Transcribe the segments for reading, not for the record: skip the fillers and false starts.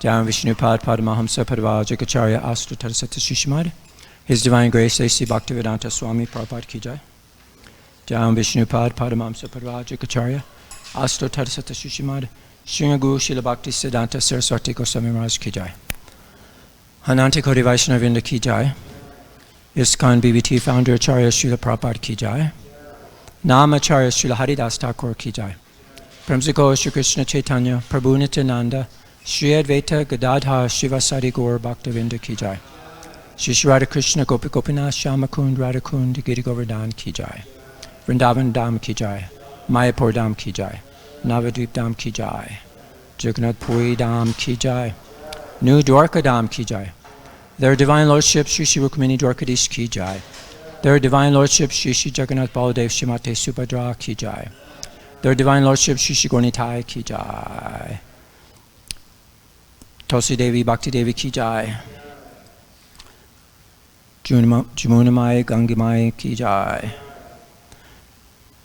Jai Vishnupad Padamahamsa Padavajagacharya Astrutar Sata Shishimad. His Divine Grace A.C. Bhaktivedanta Swami Prabhupada Ki Jai. Jai Vishnupad Padamahamsa Padavajagacharya Astrutar Sata Shishimad. Sringa Guru Srila Bhakti Siddhanta Saraswati Goswami Maharaj Ki Jai. Ananta Koti Vaishnavinda Ki Jai. ISKCON BBT Founder Acharya Srila Prabhupada Ki Jai. Namacharya Srila Haridas Thakur Ki Jai. Premsiko Shri Krishna Chaitanya Prabhu Nityananda Shri Advaita Gadadhar Shivasari Gaur Bhaktavinda Ki Jai. Shri Shri Radha Krishna Gopi Gopinath Shyamakund Radhakund Giri Govardhan Ki Jai. Vrindavan Dham Ki Jai. Mayapur Dham Ki Jai. Navadvip Dham Ki Jai. Jagannath Puri Dham Ki Jai. New Dwarka Dham Ki Jai. Their Divine Lordship Shri Shri Rukmini Dwarkadish Ki Jai. Their Divine Lordship Shri Shri Jagannath Baladev Shrimate Subhadra Ki Jai. Their Divine Lordship Shri Shri Gornitai Ki Jai. Tulsi Devi Bhakti Devi Ki Jai. Jamunamai Gangimai Ki Jai.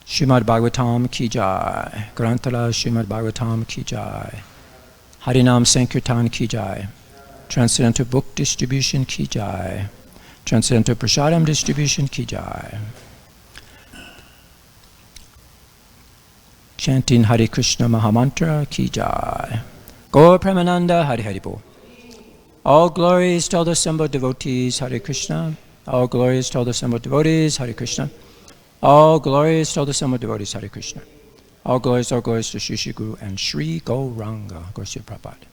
Srimad Bhagavatam Ki Jai. Granthala Srimad Bhagavatam Ki Jai. Harinam Sankirtan Ki Jai. Transcendental Book Distribution Ki Jai. Transcendental Prasadam Distribution Ki Jai. Chanting Hare Krishna Mahamantra Ki Jai. Gaur Premananda Hare Hare Bol. All glories to all the assembled devotees Hare Krishna. All glories to all the assembled devotees Hare Krishna. All glories to all the assembled devotees Hare Krishna. All glories to Shri Shri Guru and Shri Gauranga. Gaur Sri Prabhupada.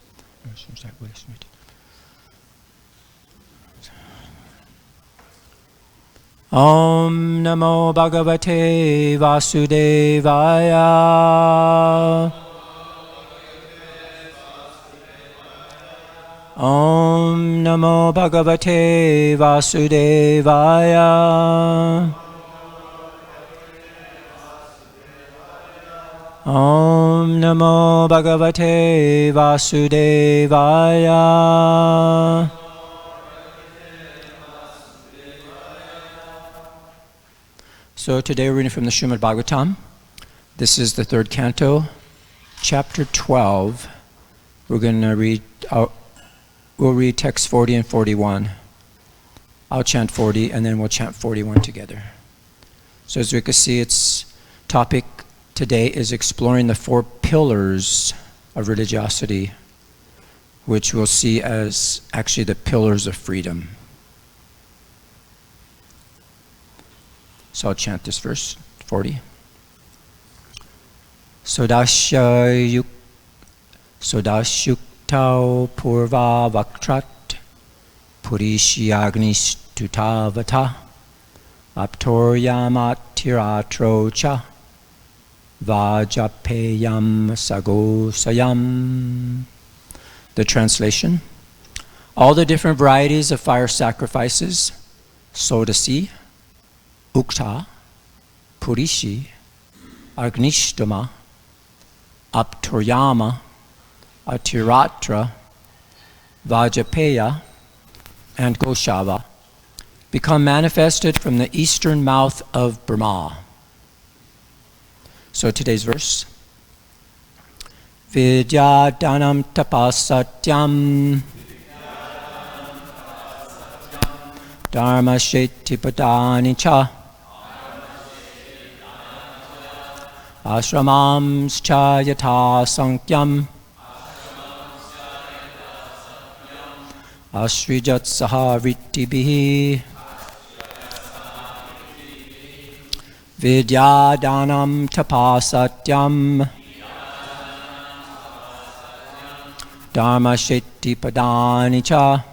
Om Namo Bhagavate Vasudevaya. Om Namo Bhagavate Vasudevaya. Om Namo Bhagavate Vasudevaya. So today we're reading from the Srimad Bhagavatam. This is the third canto, chapter 12. We're going to read, we'll read text 40 and 41. I'll chant 40 and then we'll chant 41 together. So as we can see, its topic today is exploring the 4 pillars of religiosity, which we'll see as actually the pillars of freedom. So I'll chant this verse, 40. Sodasyuktau purva vaktrat purishyagnishtutavata aptoryamatiratrocha vajapeyam sagosayam. The translation: all the different varieties of fire sacrifices, sodasi, Ukta, Purishi, Agnishtama, Aptoryama, Atiratra, Vajapeya, and Goshava become manifested from the eastern mouth of Brahma. So today's verse: Vidya Danam Tapasatyam Dharma Shetipadani Cha Ashramams cha yatha sankyam Ashrijat saha rittibihi Vidyadanam tapasatyam Dharma Shetipadani cha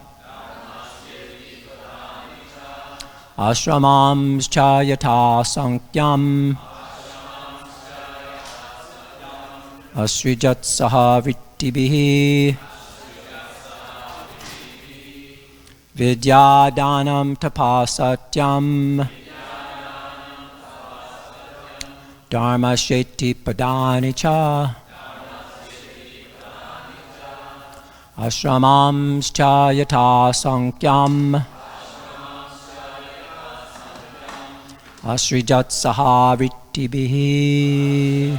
Ashramams cha yatha sankyam Asrijat saha vittibihi Vidyadanam tapasatyam Dharma Sheti Padani cha Ashramams cha yatha sankyam Asrijat saha vittibihi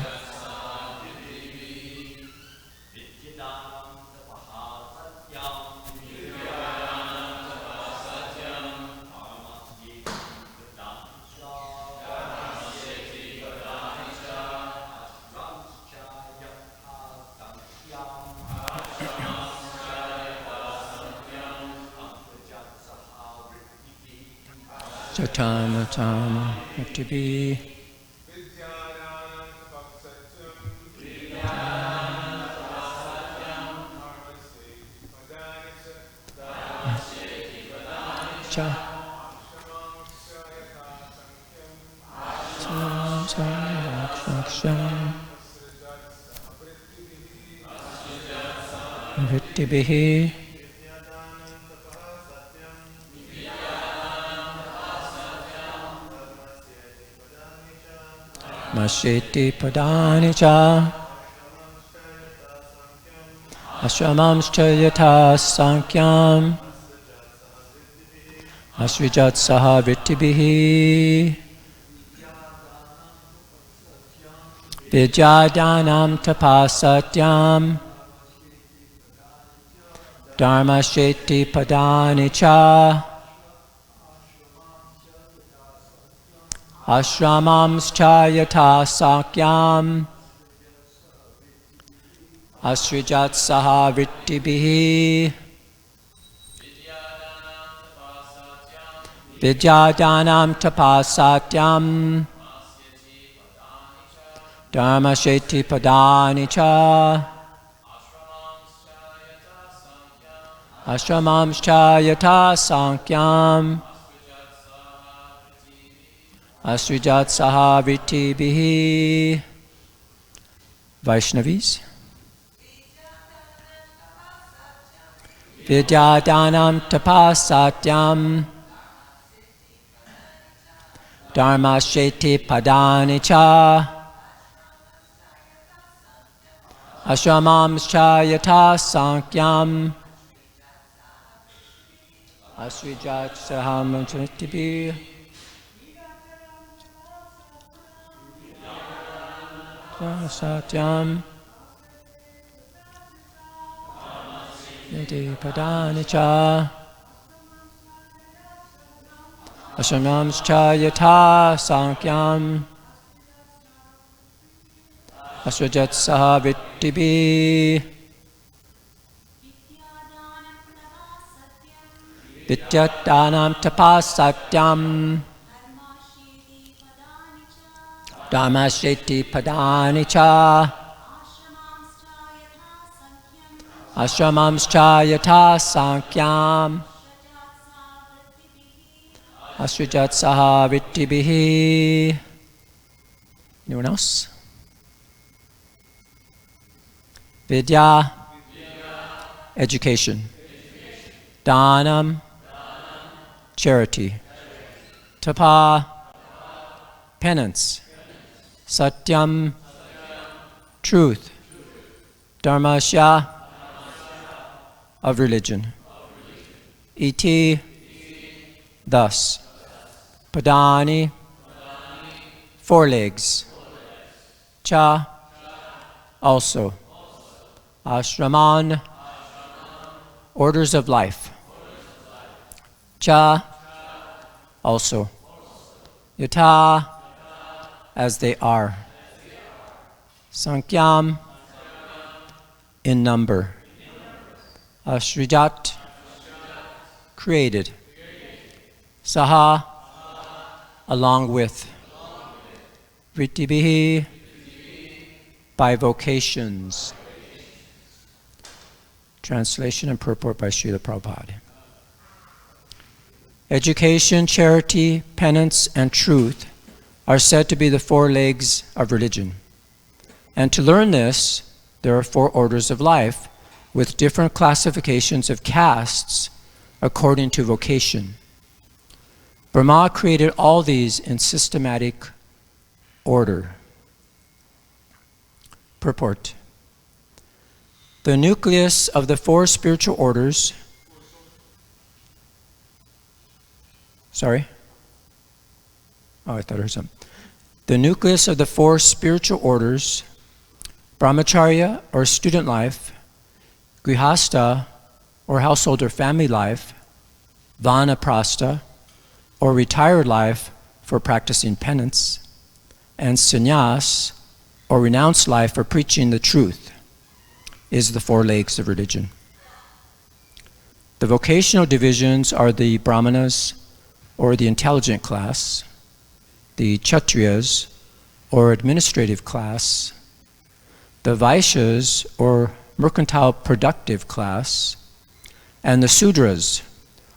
Satama Tama Muktibi Cha Vittibihi Mashiti Padani Cha Ashramamscha Yatha Sankyam Asrijat Saha Vittibihi Vijyadanam Tapasatyam Dharma Sheti Padani Cha Ashramams Chayata Sakyam Asrijat Saha Vittibihi Vidyadanam Tapasatyam Dharma Sheti Padani Cha Ashramams Chayata Sankyam Asrijat Saha Vittibihi. Vaishnavis. Vidyadanam Tapasatyam Dharma Sheti Padani Cha Ashramams Chayata Sankyam Asrijat Saha Vittibihi Satyam Yati Padani Cha Ashramams Chayata Sankyam Asrijat Saha Vittibihi Vidyadanam Tapasatyam Dharma Sheti Padani Cha Ashramams Chayata Sankyam Asrijat Saha Vittibihi. Anyone else? Vidya, education. Dhanam, charity. Tapa, penance. Satyam, truth. Dharmasya, of religion. Iti, thus. Padani, four legs. Cha, also. Ashraman, orders of life. Cha, also. Yatha, as they are. Sankyam, in number. Asrijat, created. Saha, along with. Vittibihi, by vocations. Translation and purport by Srila Prabhupada. Education, charity, penance, and truth are said to be the four legs of religion. And to learn this, there are four orders of life with different classifications of castes according to vocation. Brahma created all these in systematic order. Purport. The nucleus of the four spiritual orders. Sorry? Oh, I thought I heard something. The nucleus of the four spiritual orders, brahmacharya or student life, grihastha or household or family life, vanaprastha or retired life for practicing penance, and sannyas or renounced life for preaching the truth. is the four legs of religion. The vocational divisions are the brahmanas, or the intelligent class, the kshatriyas, or administrative class, the vaishyas, or mercantile productive class, and the sudras,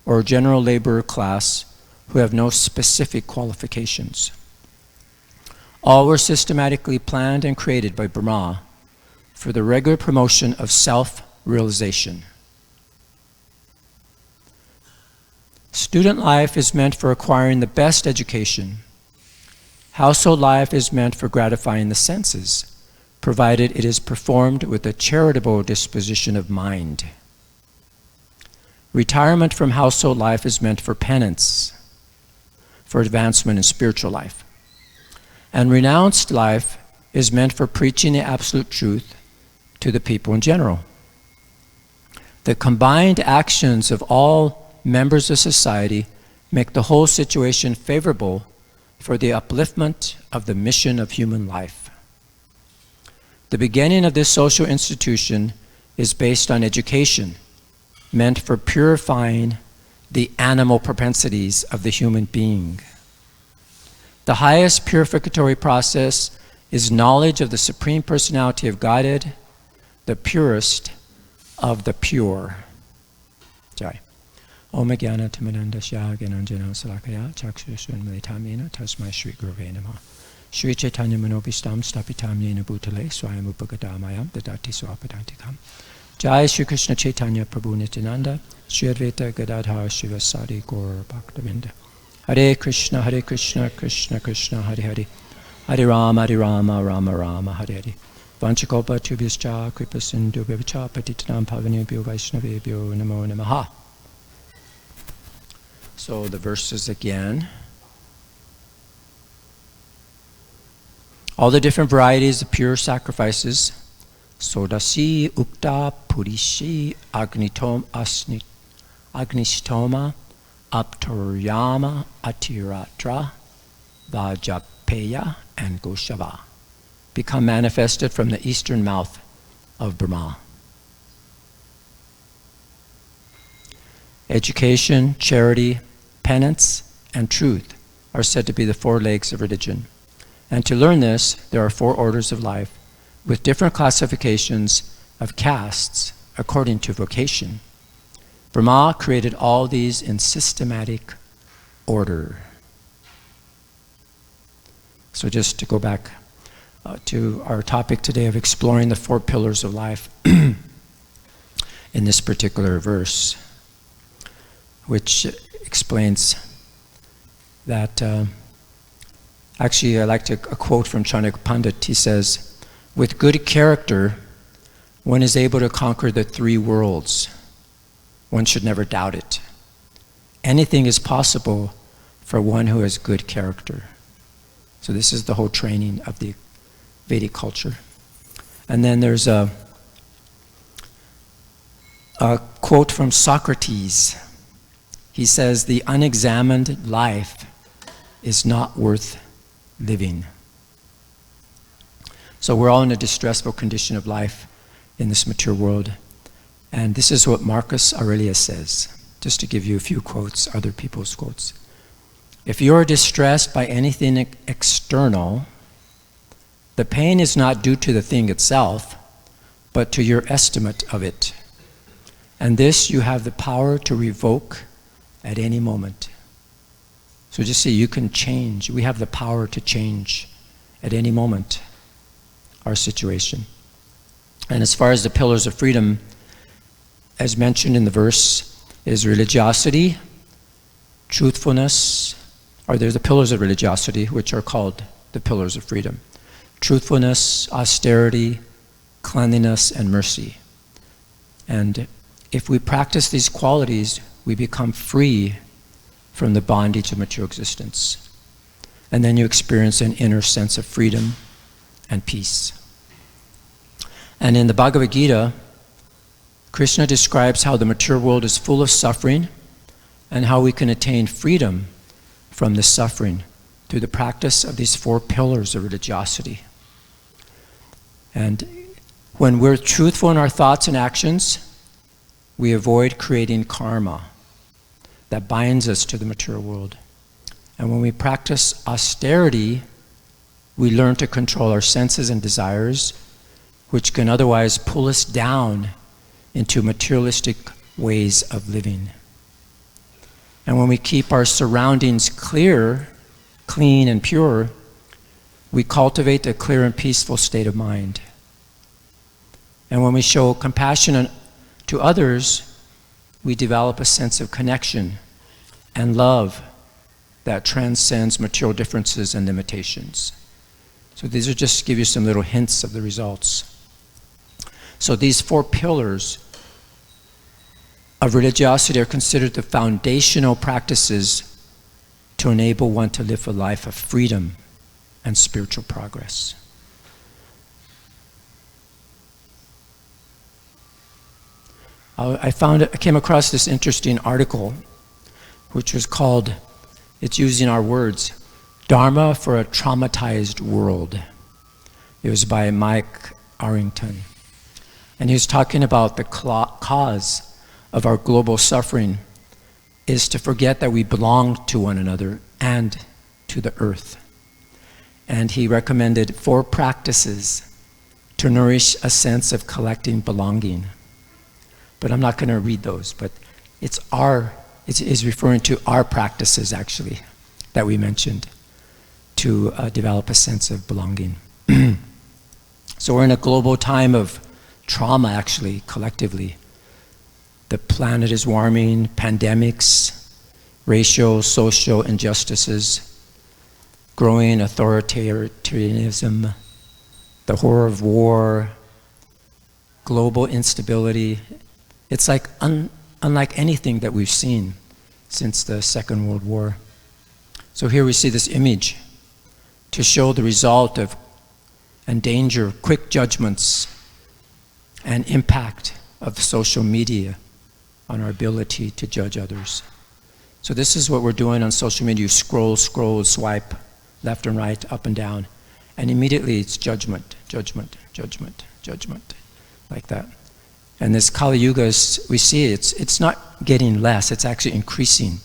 or general laborer class, who have no specific qualifications. All were systematically planned and created by Brahma for the regular promotion of self-realization. Student life is meant for acquiring the best education. Household life is meant for gratifying the senses, provided it is performed with a charitable disposition of mind. Retirement from household life is meant for penance, for advancement in spiritual life. And renounced life is meant for preaching the absolute truth to the people in general. The combined actions of all members of society make the whole situation favorable for the upliftment of the mission of human life. The beginning of this social institution is based on education, meant for purifying the animal propensities of the human being. The highest purificatory process is knowledge of the Supreme Personality of Godhead, the purest of the pure. Jai. Om Jnana Timanandasya Gyananjana Salakaya Chakshushan Militamena Tasmai Shri Gurave Namaha. Shri Chaitanya Manobhistam Stapitam Yena Bhutale Swayam Upagadamayam Dadati Swapadantikam. Jai Shri Krishna Chaitanya Prabhu Nityananda Shri Advaita Gadadhar Shivasadi Gaur Bhaktavinda. Hare Krishna Krishna Krishna Hare Hare Hare Rama Rama Rama Hare Hare. Vanchakopa Tubhyascha Kripa Sindhu Bhavacha Patitanam Pavanebhyo Vaishnavebhyo Namo Namaha. So the verses again. All the different varieties of pure sacrifices. Sodasi Ukta Purishi Agnishtoma Apturyama Atiratra Vajapeya and Goshava become manifested from the eastern mouth of Brahma. Education, charity, penance, and truth are said to be the four legs of religion. And to learn this, there are four orders of life with different classifications of castes according to vocation. Brahma created all these in systematic order. So just to go back to our topic today of exploring the four pillars of life in this particular verse, which explains that, actually I like a quote from Chanakya Pandit. He says, with good character, one is able to conquer the three worlds. One should never doubt it. Anything is possible for one who has good character. So this is the whole training of the Vedic culture. And then there's a quote from Socrates. He says, the unexamined life is not worth living. So we're all in a distressful condition of life in this mature world. And this is what Marcus Aurelius says, just to give you a few quotes, other people's quotes. If you're distressed by anything external, the pain is not due to the thing itself, but to your estimate of it. And this you have the power to revoke at any moment. So just see, you can change. We have the power to change at any moment our situation. And as far as the pillars of freedom, as mentioned in the verse, is religiosity, truthfulness, or there's the pillars of religiosity, which are called the pillars of freedom. Truthfulness, austerity, cleanliness, and mercy. And if we practice these qualities, we become free from the bondage of material existence. And then you experience an inner sense of freedom and peace. And in the Bhagavad Gita, Krishna describes how the mature world is full of suffering and how we can attain freedom from this suffering through the practice of these four pillars of religiosity. And When we're truthful in our thoughts and actions, we avoid creating karma that binds us to the material world. And when we practice austerity, we learn to control our senses and desires, which can otherwise pull us down into materialistic ways of living. And when we keep our surroundings clear, clean, and pure, we cultivate a clear and peaceful state of mind. And when we show compassion to others, we develop a sense of connection and love that transcends material differences and limitations. So these are just to give you some little hints of the results. So these 4 pillars of religiosity are considered the foundational practices to enable one to live a life of freedom and spiritual progress. I came across this interesting article, which was called, it's using our words, Dharma for a Traumatized World. It was by Mike Arrington. And he was talking about the cause of our global suffering is to forget that we belong to one another and to the earth. And he recommended 4 practices to nourish a sense of collective belonging. But I'm not going to read those, but it's referring to our practices, actually, that we mentioned to develop a sense of belonging. So we're in a global time of trauma, actually, collectively. The planet is warming, pandemics, racial, social injustices, growing authoritarianism, the horror of war, global instability. It's like unlike anything that we've seen since the Second World War. So here we see this image to show the result of and danger of quick judgments and impact of social media on our ability to judge others. So this is what we're doing on social media. You scroll, swipe left and right, up and down, and immediately it's judgment, judgment, judgment, judgment, like that. And this Kali Yuga, we see it's not getting less, it's actually increasing.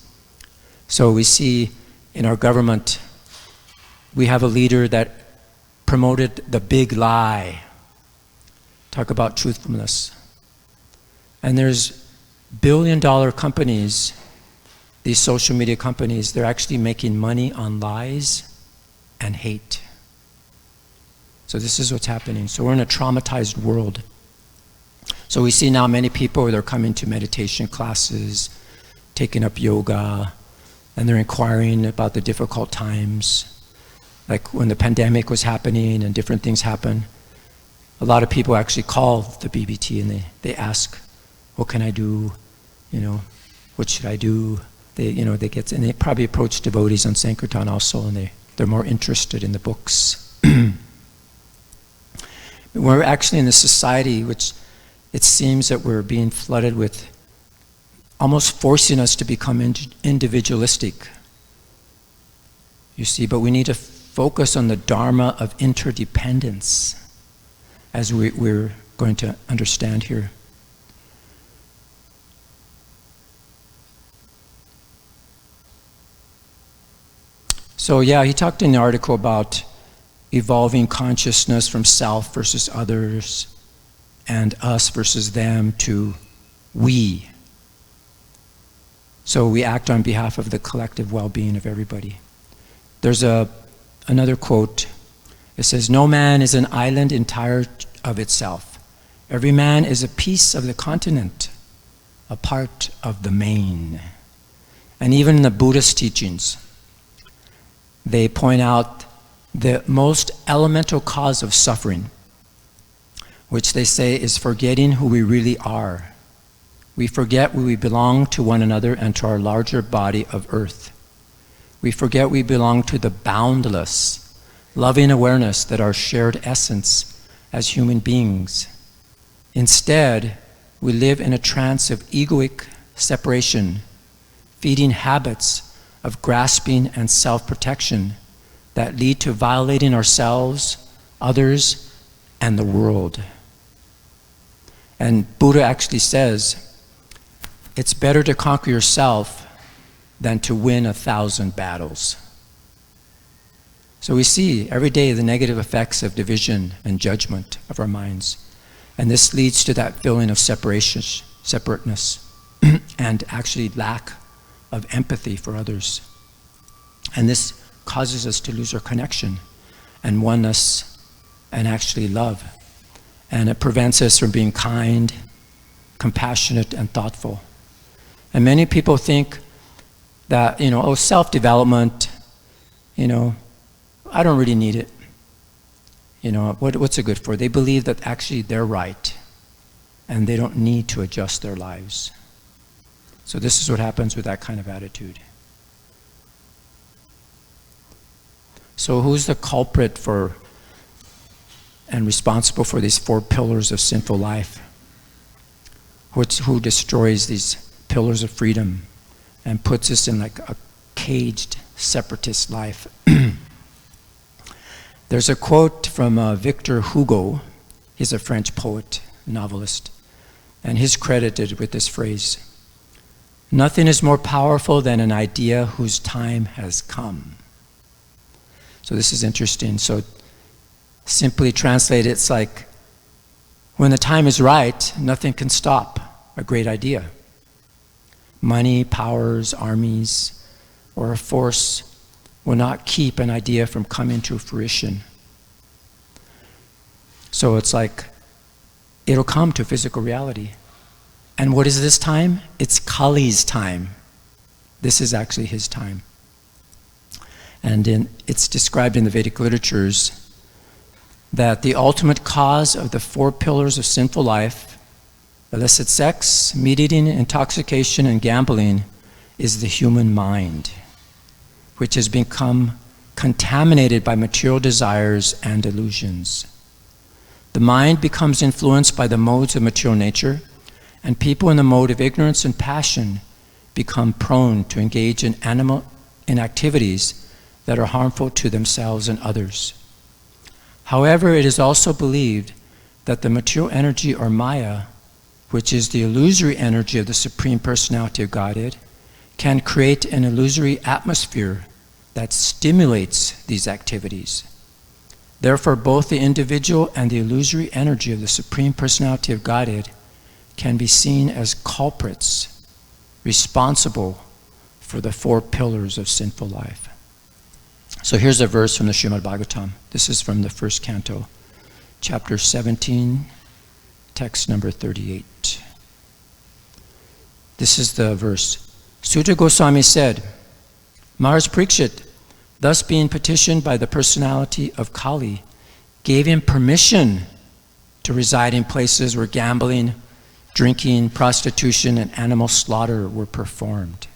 So we see in our government, we have a leader that promoted the big lie. Talk about truthfulness. And there's billion-dollar companies, these social media companies, they're actually making money on lies and hate. So this is what's happening. So we're in a traumatized world. So we see now many people, they're coming to meditation classes, taking up yoga, and they're inquiring about the difficult times. Like when the pandemic was happening and different things happen, a lot of people actually call the BBT and they ask, what can I do? What should I do? And they probably approach devotees on Sankirtan also, and they're more interested in the books. We're actually in a society which it seems that we're being flooded with, almost forcing us to become individualistic. You see, but we need to focus on the Dharma of interdependence, as we're going to understand here. So yeah, he talked in the article about evolving consciousness from self versus others, and us versus them to we. So we act on behalf of the collective well-being of everybody. There's another quote. It says, "No man is an island entire of itself. Every man is a piece of the continent, a part of the main." And even in the Buddhist teachings, they point out the most elemental cause of suffering, which they say is forgetting who we really are. We forget we belong to one another and to our larger body of earth. We forget we belong to the boundless, loving awareness that our shared essence as human beings. Instead, we live in a trance of egoic separation, feeding habits of grasping and self-protection that lead to violating ourselves, others, and the world. And Buddha actually says, it's better to conquer yourself than to win 1,000 battles. So we see every day the negative effects of division and judgment of our minds. And this leads to that feeling of separateness, and actually lack of empathy for others. And this causes us to lose our connection and oneness and actually love. And it prevents us from being kind, compassionate, and thoughtful. And many people think that, self-development, I don't really need it. What's it good for? They believe that actually they're right and they don't need to adjust their lives. So this is what happens with that kind of attitude. So who's the culprit for and responsible for these 4 pillars of sinful life? Who destroys these pillars of freedom and puts us in like a caged separatist life? There's a quote from Victor Hugo. He's a French poet, novelist, and he's credited with this phrase: "Nothing is more powerful than an idea whose time has come." So this is interesting. So simply translated, it's like when the time is right, nothing can stop a great idea. Money, powers, armies, or a force will not keep an idea from coming to fruition. So it's like it'll come to physical reality. And what is this time? It's Kali's time. This is actually his time. And it's described in the Vedic literatures that the ultimate cause of the 4 pillars of sinful life, illicit sex, meat eating, intoxication, and gambling, is the human mind, which has become contaminated by material desires and illusions. The mind becomes influenced by the modes of material nature, and people in the mode of ignorance and passion become prone to engage in activities that are harmful to themselves and others. However, it is also believed that the material energy, or Maya, which is the illusory energy of the Supreme Personality of Godhead, can create an illusory atmosphere that stimulates these activities. Therefore, both the individual and the illusory energy of the Supreme Personality of Godhead can be seen as culprits responsible for the 4 pillars of sinful life. So here's a verse from the Srimad Bhagavatam. This is from the 1st canto, chapter 17, text number 38. This is the verse. Sutta Goswami said, Maharaj Parikshit, thus being petitioned by the personality of Kali, gave him permission to reside in places where gambling, drinking, prostitution, and animal slaughter were performed.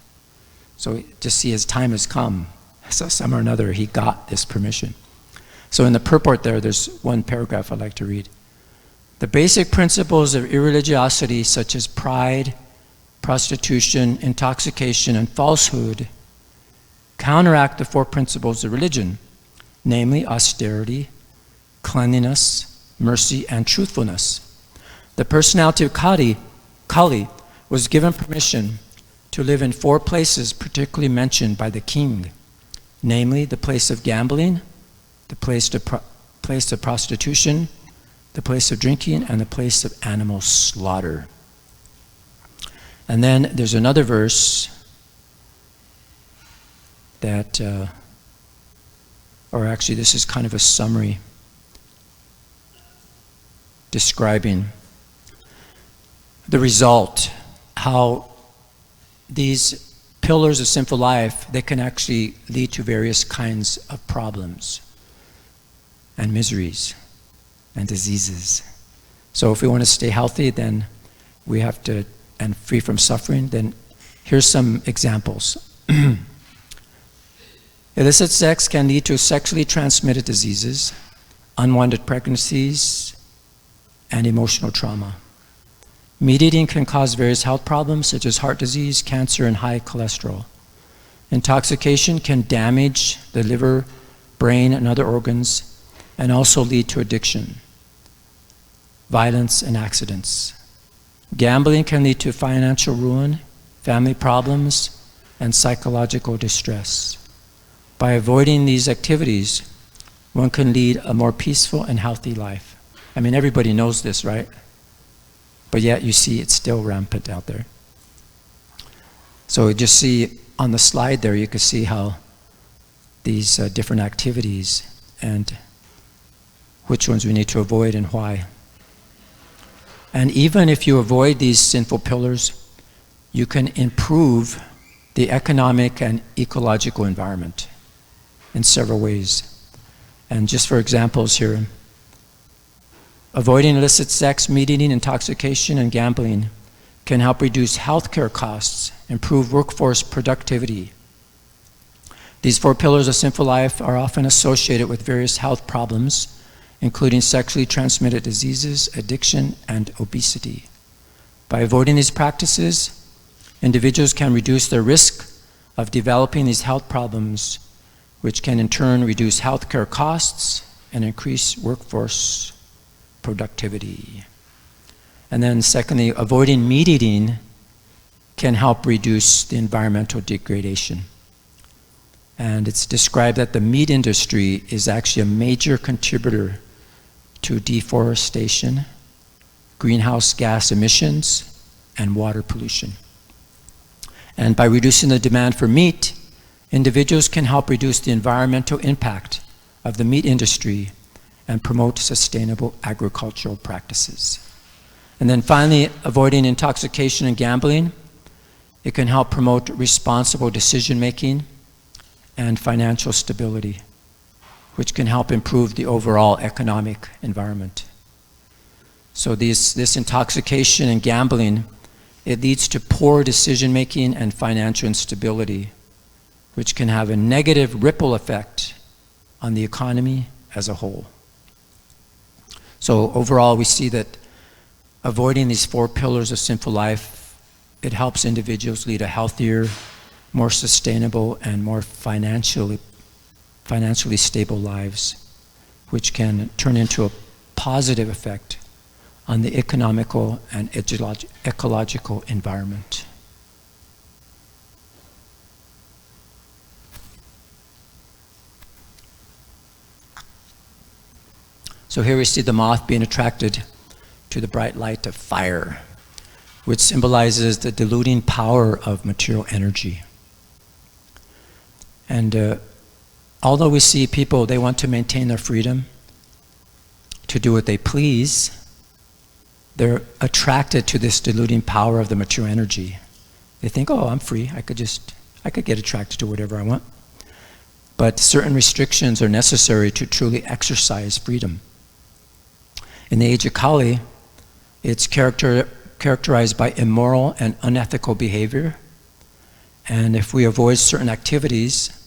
So just see his time has come. So some or another he got this permission. So in the purport there's one paragraph I'd like to read. The basic principles of irreligiosity, such as pride, prostitution, intoxication, and falsehood, counteract the 4 principles of religion, namely austerity, cleanliness, mercy, and truthfulness. The personality of Kali was given permission to live in 4 places particularly mentioned by the king, namely the place of gambling, the place of prostitution, the place of drinking, and the place of animal slaughter. And then there's another verse that, or actually this is kind of a summary describing the result, how these pillars of sinful life, they can actually lead to various kinds of problems and miseries and diseases. So if we want to stay healthy, then we have to, and free from suffering, then here's some examples. Illicit sex can lead to sexually transmitted diseases, unwanted pregnancies, and emotional trauma. Meat eating can cause various health problems such as heart disease, cancer, and high cholesterol. Intoxication can damage the liver, brain, and other organs, and also lead to addiction, violence, and accidents. Gambling can lead to financial ruin, family problems, and psychological distress. By avoiding these activities, one can lead a more peaceful and healthy life. I mean, everybody knows this, right? But yet you see it's still rampant out there. So just see on the slide there, you can see how these different activities and which ones we need to avoid and why. And even if you avoid these sinful pillars, you can improve the economic and ecological environment in several ways. And just for examples here, avoiding illicit sex, meat eating, intoxication, and gambling can help reduce healthcare costs, improve workforce productivity. These 4 pillars of sinful life are often associated with various health problems, including sexually transmitted diseases, addiction, and obesity. By avoiding these practices, individuals can reduce their risk of developing these health problems, which can in turn reduce healthcare costs and increase workforce productivity. And then secondly, avoiding meat eating can help reduce the environmental degradation. And it's described that the meat industry is actually a major contributor to deforestation, greenhouse gas emissions, and water pollution. And by reducing the demand for meat, individuals can help reduce the environmental impact of the meat industry and promote sustainable agricultural practices. And then finally, avoiding intoxication and gambling. It can help promote responsible decision-making and financial stability, which can help improve the overall economic environment. So this intoxication and gambling, it leads to poor decision-making and financial instability, which can have a negative ripple effect on the economy as a whole. So overall, we see that avoiding these 4 pillars of sinful life, it helps individuals lead a healthier, more sustainable, and more financially stable lives, which can turn into a positive effect on the economical and ecological environment. So here we see the moth being attracted to the bright light of fire, which symbolizes the diluting power of material energy. And although we see people, they want to maintain their freedom to do what they please, they're attracted to this diluting power of the material energy. They think, oh, I'm free, I could get attracted to whatever I want. But certain restrictions are necessary to truly exercise freedom. In the age of Kali, it's characterized by immoral and unethical behavior. And if we avoid certain activities,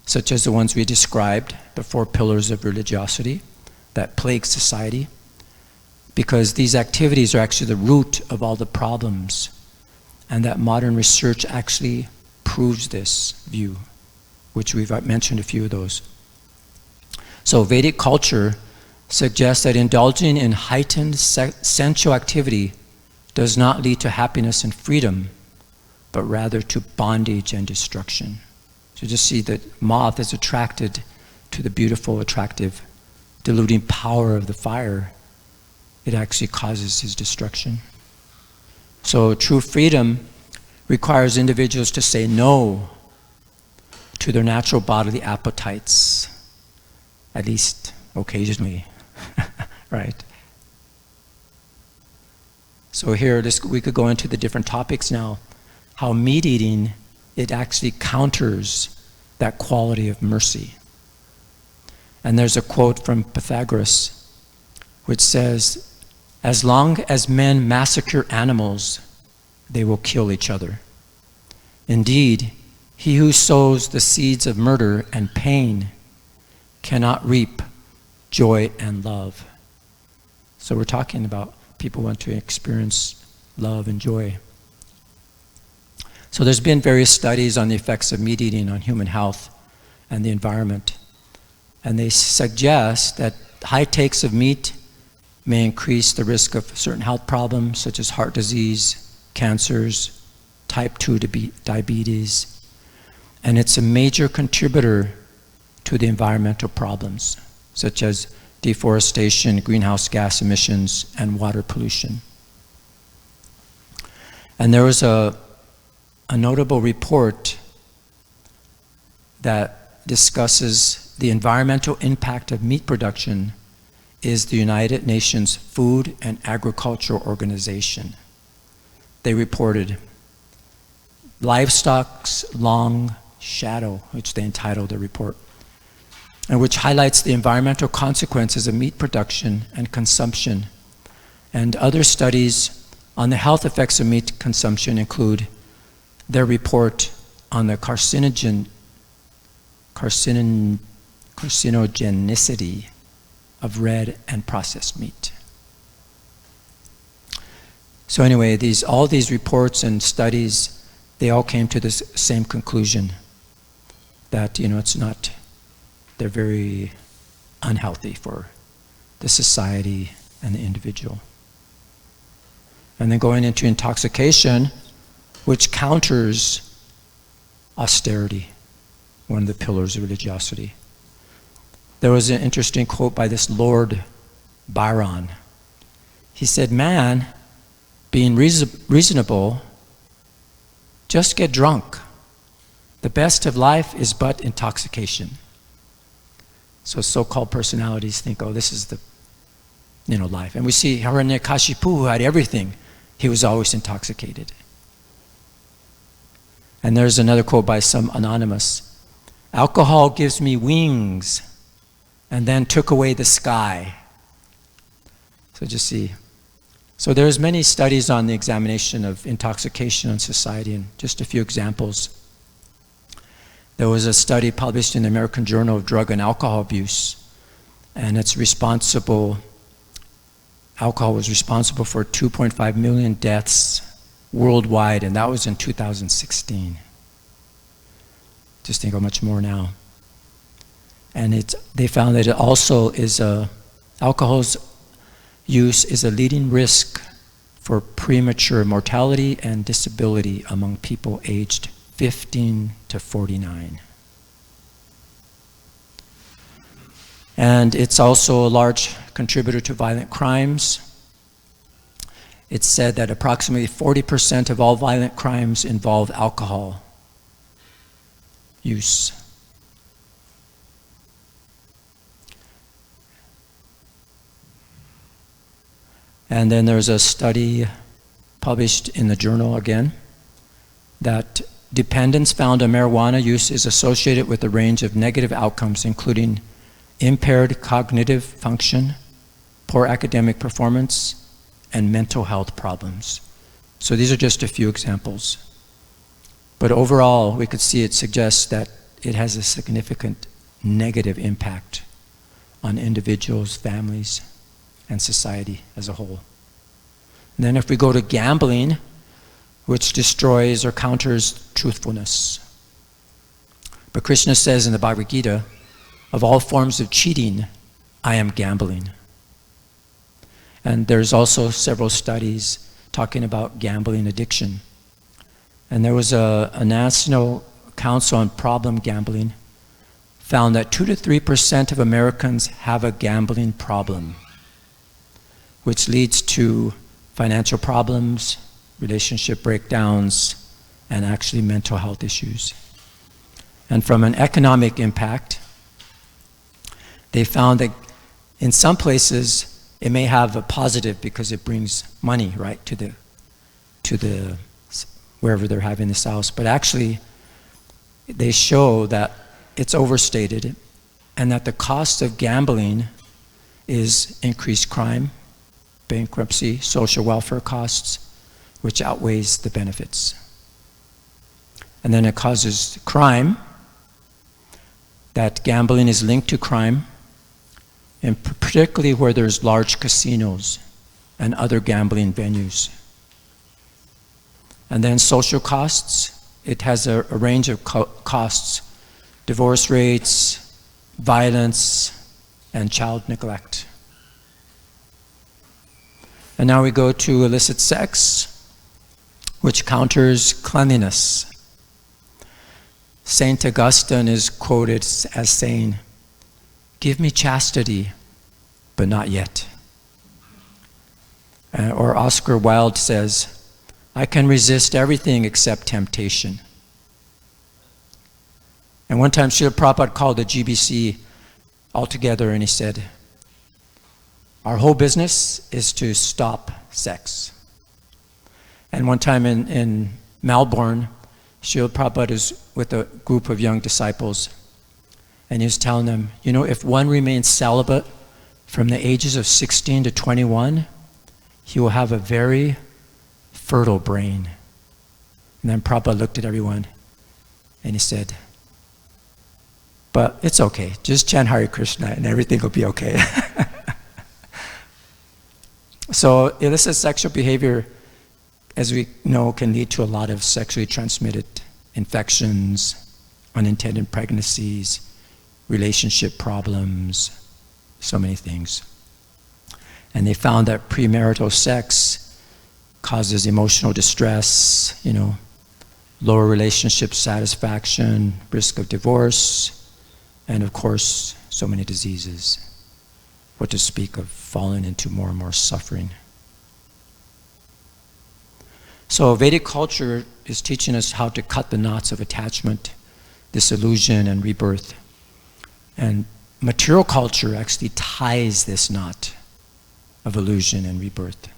such as the ones we described, the 4 pillars of religiosity that plague society, because these activities are actually the root of all the problems, and that modern research actually proves this view, which we've mentioned a few of those. So Vedic culture suggests that indulging in heightened sensual activity does not lead to happiness and freedom, but rather to bondage and destruction. So just see that moth is attracted to the beautiful, attractive, diluting power of the fire. It actually causes his destruction. So true freedom requires individuals to say no to their natural bodily appetites, at least occasionally, right? So here, we could go into the different topics now. How meat eating, it actually counters that quality of mercy. And there's a quote from Pythagoras which says, "As long as men massacre animals, they will kill each other. Indeed, he who sows the seeds of murder and pain cannot reap joy and love." So we're talking about people want to experience love and joy. So there's been various studies on the effects of meat eating on human health and the environment. And they suggest that high takes of meat may increase the risk of certain health problems such as heart disease, cancers, type 2 diabetes, and it's a major contributor to the environmental problems such as deforestation, greenhouse gas emissions, and water pollution. And there was a notable report that discusses the environmental impact of meat production is the United Nations Food and Agriculture Organization. They reported Livestock's Long Shadow, which they entitled the report, and which highlights the environmental consequences of meat production and consumption. And other studies on the health effects of meat consumption include their report on the carcinogenicity of red and processed meat. So anyway, all these reports and studies, they all came to this same conclusion, that they're very unhealthy for the society and the individual. And then going into intoxication, which counters austerity, one of the pillars of religiosity. There was an interesting quote by this Lord Byron. He said, "Man, being reasonable, just get drunk. The best of life is but intoxication." So so-called personalities think, oh, this is the life. And we see Hiranyakashipu, who had everything, he was always intoxicated. And there's another quote by some anonymous. "Alcohol gives me wings and then took away the sky." So just see. So there's many studies on the examination of intoxication in society, and just a few examples. There was a study published in the American Journal of Drug and Alcohol Abuse, and alcohol was responsible for 2.5 million deaths worldwide, and that was in 2016. Just think how much more now. And they found that it also is alcohol's use is a leading risk for premature mortality and disability among people aged 15 to 49. And it's also a large contributor to violent crimes. It's said that approximately 40% of all violent crimes involve alcohol use. And then there's a study published in the journal again that dependence found on marijuana use is associated with a range of negative outcomes, including impaired cognitive function, poor academic performance, and mental health problems. So these are just a few examples. But overall, we could see it suggests that it has a significant negative impact on individuals, families, and society as a whole. And then if we go to gambling, which destroys or counters truthfulness. But Krishna says in the Bhagavad Gita, of all forms of cheating, I am gambling. And there's also several studies talking about gambling addiction. And there was a National Council on Problem Gambling found that 2 to 3% of Americans have a gambling problem, which leads to financial problems, relationship breakdowns, and actually mental health issues. And from an economic impact, they found that in some places it may have a positive because it brings money right to the wherever they're having this house, but actually they show that it's overstated and that the cost of gambling is increased crime, bankruptcy, social welfare costs, which outweighs the benefits. And then it causes crime, that gambling is linked to crime, and particularly where there's large casinos and other gambling venues. And then social costs, it has a range of costs, divorce rates, violence, and child neglect. And now we go to illicit sex, which counters cleanliness. Saint Augustine is quoted as saying, "Give me chastity, but not yet." Or Oscar Wilde says, "I can resist everything except temptation." And one time Srila Prabhupada called the GBC all together and he said, "Our whole business is to stop sex." And one time in Melbourne, Srila Prabhupada is with a group of young disciples, and he was telling them, you know, if one remains celibate from the ages of 16 to 21, he will have a very fertile brain. And then Prabhupada looked at everyone, and he said, "But it's okay, just chant Hare Krishna and everything will be okay." So illicit sexual behavior, as we know, can lead to a lot of sexually transmitted infections, unintended pregnancies, relationship problems, so many things. And they found that premarital sex causes emotional distress, you know, lower relationship satisfaction, risk of divorce, and of course, so many diseases. What to speak of falling into more and more suffering. So Vedic culture is teaching us how to cut the knots of attachment, disillusion, and rebirth. And material culture actually ties this knot of illusion and rebirth.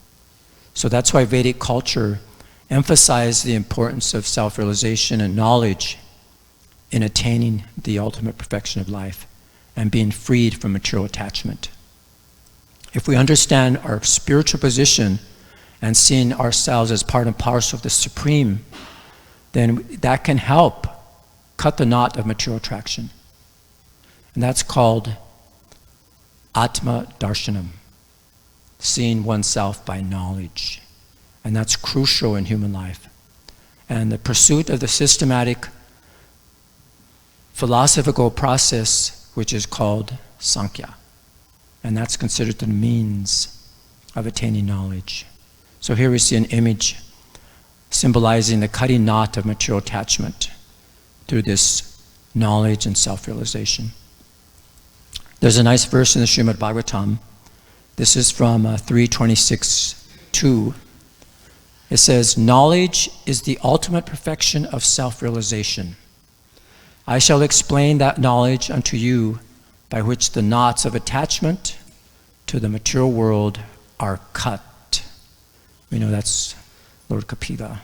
So that's why Vedic culture emphasized the importance of self-realization and knowledge in attaining the ultimate perfection of life and being freed from material attachment. If we understand our spiritual position and seeing ourselves as part and parcel of the Supreme, then that can help cut the knot of material attraction. And that's called Atma Darshanam, seeing oneself by knowledge. And that's crucial in human life. And the pursuit of the systematic philosophical process, which is called Sankhya. And that's considered the means of attaining knowledge. So here we see an image symbolizing the cutting knot of material attachment through this knowledge and self-realization. There's a nice verse in the Srimad Bhagavatam. This is from 3:26-2. It says, "Knowledge is the ultimate perfection of self-realization. I shall explain that knowledge unto you by which the knots of attachment to the material world are cut." We know that's Lord Kapila.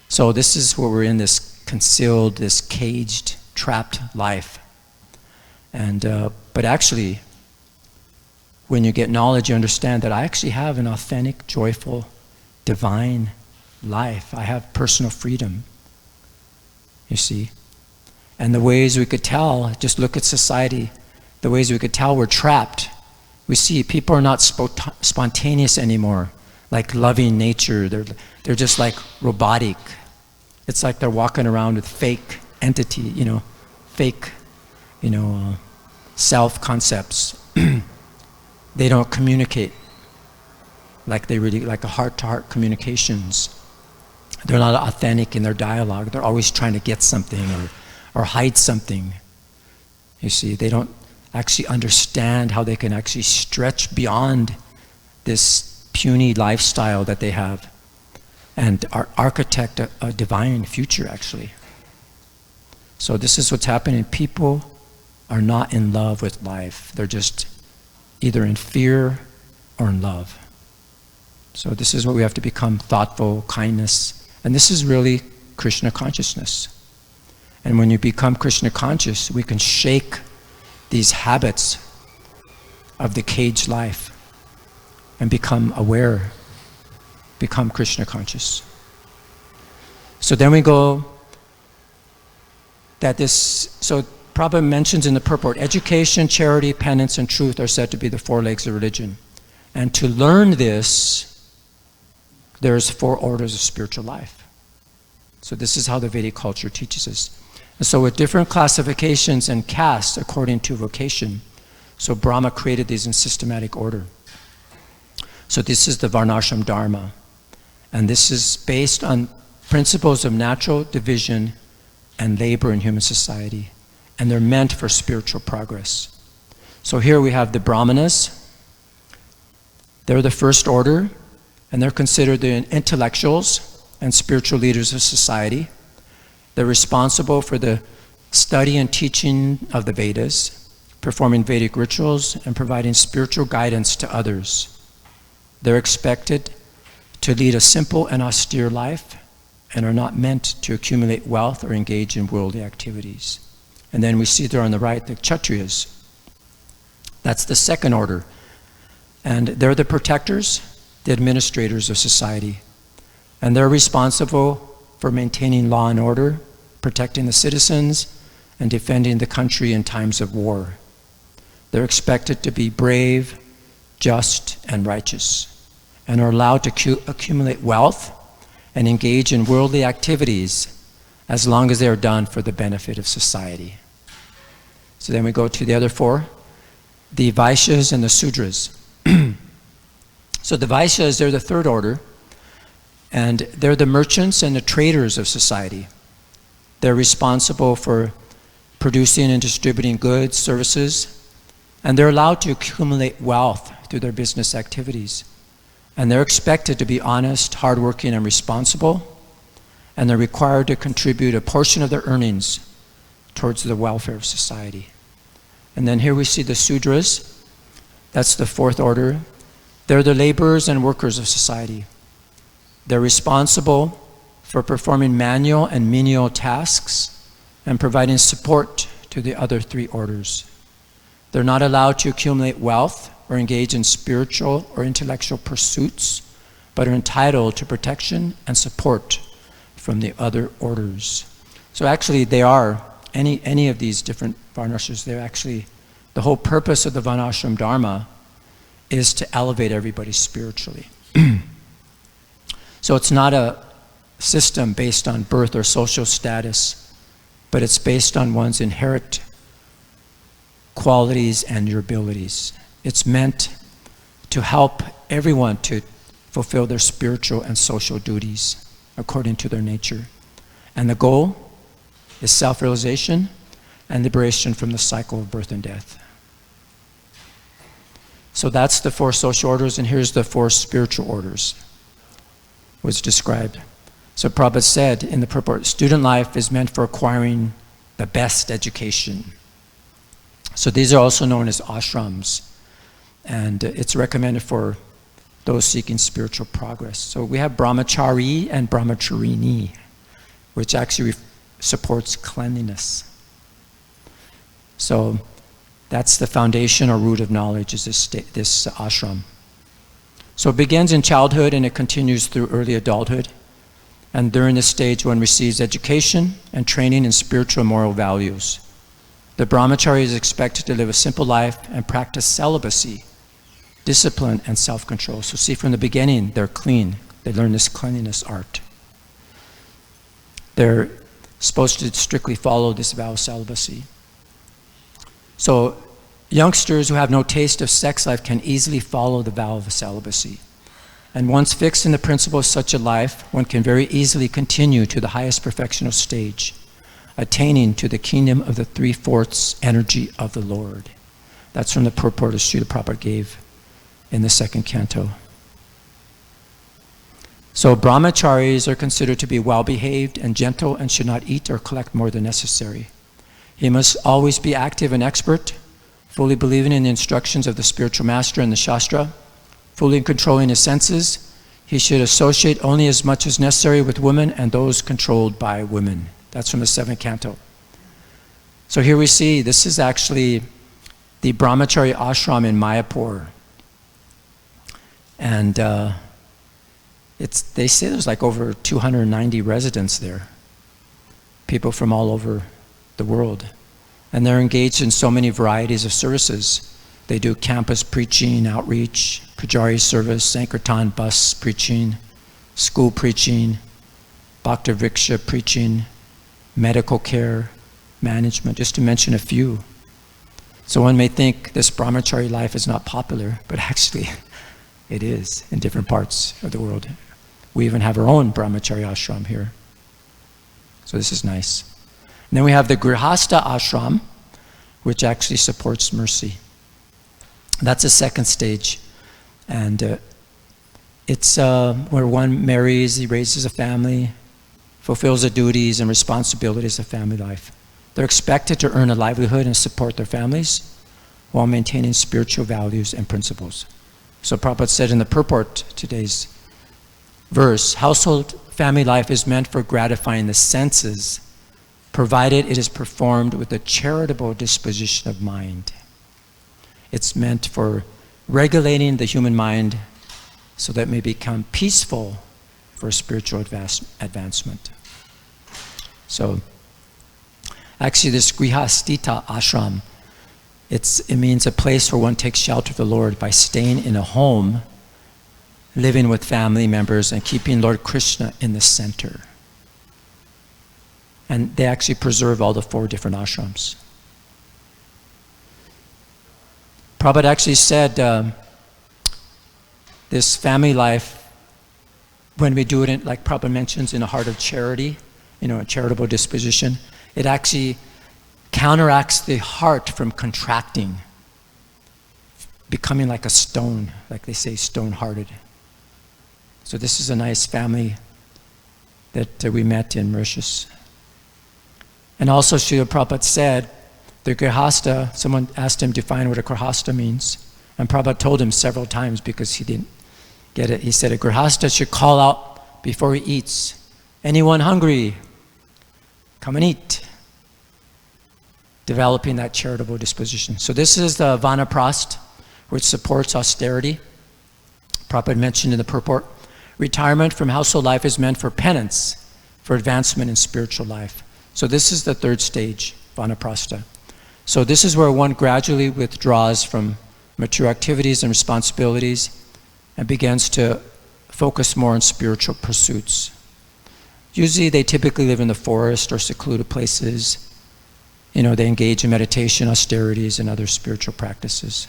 So this is where we're in this concealed, this caged, trapped life. And but actually, when you get knowledge, you understand that I actually have an authentic, joyful, divine life. I have personal freedom, you see. And the ways we could tell, just look at society, the ways we could tell we're trapped. We see people are not spontaneous anymore, like loving nature. They're just like robotic. It's like they're walking around with fake entity, you know, fake, you know, self-concepts. They don't communicate like they really, like a heart-to-heart communications. They're not authentic in their dialogue. They're always trying to get something or hide something. You see, they don't actually understand how they can actually stretch beyond this puny lifestyle that they have and architect a divine future, actually. So this is what's happening. People are not in love with life. They're just either in fear or in love. So this is what we have to become: thoughtful, kindness. And this is really Krishna consciousness. And when you become Krishna conscious, we can shake these habits of the caged life and become aware, become Krishna conscious. So then we go that this, so Prabhupada mentions in the purport, education, charity, penance, and truth are said to be the four legs of religion. And to learn this, there's 4 orders of spiritual life. So this is how the Vedic culture teaches us. And so with different classifications and castes according to vocation, so Brahma created these in systematic order. So this is the Varnashram Dharma. And this is based on principles of natural division and labor in human society. And they're meant for spiritual progress. So here we have the Brahmanas. They're the first order, and they're considered the intellectuals and spiritual leaders of society. They're responsible for the study and teaching of the Vedas, performing Vedic rituals, and providing spiritual guidance to others. They're expected to lead a simple and austere life and are not meant to accumulate wealth or engage in worldly activities. And then we see there on the right the Kshatriyas. That's the second order. And they're the protectors, the administrators of society. And they're responsible for maintaining law and order, protecting the citizens, and defending the country in times of war. They're expected to be brave, just, and righteous, and are allowed to accumulate wealth and engage in worldly activities as long as they are done for the benefit of society. So then we go to the other four, the Vaishyas and the Sudras. So the Vaishyas, they're the third order, and they're the merchants and the traders of society. They're responsible for producing and distributing goods, services, and they're allowed to accumulate wealth through their business activities. And they're expected to be honest, hardworking, and responsible, and they're required to contribute a portion of their earnings towards the welfare of society. And then here we see the Sudras. That's the fourth order. They're the laborers and workers of society. They're responsible for performing manual and menial tasks and providing support to the other three orders. They're not allowed to accumulate wealth or engage in spiritual or intellectual pursuits, but are entitled to protection and support from the other orders. So actually they are, any of these different varnashas, they're actually, the whole purpose of the Varnashram Dharma is to elevate everybody spiritually. So it's not a system based on birth or social status, but it's based on one's inherent qualities and your abilities. It's meant to help everyone to fulfill their spiritual and social duties according to their nature. And the goal is self-realization and liberation from the cycle of birth and death. So that's the four social orders, and here's the four spiritual orders, was described. So Prabhupada said in the purport, student life is meant for acquiring the best education. So these are also known as ashrams, and it's recommended for those seeking spiritual progress. So we have brahmachari and brahmacharini, which actually supports cleanliness. So that's the foundation or root of knowledge, is this ashram. So it begins in childhood and it continues through early adulthood. And during this stage, one receives education and training in spiritual and moral values. The brahmachari is expected to live a simple life and practice celibacy, discipline, and self-control. So see, from the beginning, they're clean. They learn this cleanliness art. They're supposed to strictly follow this vow of celibacy. So youngsters who have no taste of sex life can easily follow the vow of celibacy. And once fixed in the principle of such a life, one can very easily continue to the highest perfectional stage, attaining to the kingdom of the 3/4 energy of the Lord. That's from the purport of Srila Prabhupada gave in the second canto. So brahmacharis are considered to be well-behaved and gentle and should not eat or collect more than necessary. He must always be active and expert, fully believing in the instructions of the spiritual master and the Shastra, fully controlling his senses. He should associate only as much as necessary with women and those controlled by women. That's from the 7th canto. So here we see, this is actually the brahmachari ashram in Mayapur. And they say there's like over 290 residents there, people from all over the world. And they're engaged in so many varieties of services. They do campus preaching, outreach, pujari service, Sankirtan bus preaching, school preaching, bhakti vriksha preaching, medical care, management, just to mention a few. So one may think this brahmachari life is not popular, but actually It is in different parts of the world. We even have our own brahmacharya ashram here. So this is nice. And then we have the grihastha ashram, which actually supports mercy. That's the second stage. And it's where one marries, he raises a family, fulfills the duties and responsibilities of family life. They're expected to earn a livelihood and support their families while maintaining spiritual values and principles. So Prabhupada said in the purport to today's verse, household family life is meant for gratifying the senses, provided it is performed with a charitable disposition of mind. It's meant for regulating the human mind so that it may become peaceful for spiritual advancement. So, actually this grihastita ashram, it means a place where one takes shelter of the Lord by staying in a home, living with family members, and keeping Lord Krishna in the center. And they actually preserve all the 4 different ashrams. Prabhupada actually said this family life, when we do it, like Prabhupada mentions, in a heart of charity, a charitable disposition, it actually counteracts the heart from contracting, becoming like a stone, like they say, stone-hearted. So this is a nice family that we met in Mauritius. And also Srila Prabhupada said, the grihastha, someone asked him to define what a grihastha means, and Prabhupada told him several times because he didn't get it. He said a grihastha should call out before he eats, anyone hungry, come and eat. Developing that charitable disposition. So this is the vanaprastha, which supports austerity. Prabhupada mentioned in the purport, retirement from household life is meant for penance, for advancement in spiritual life. So this is the 3rd stage, vanaprastha. So this is where one gradually withdraws from mature activities and responsibilities and begins to focus more on spiritual pursuits. Usually they typically live in the forest or secluded places. They engage in meditation, austerities, and other spiritual practices.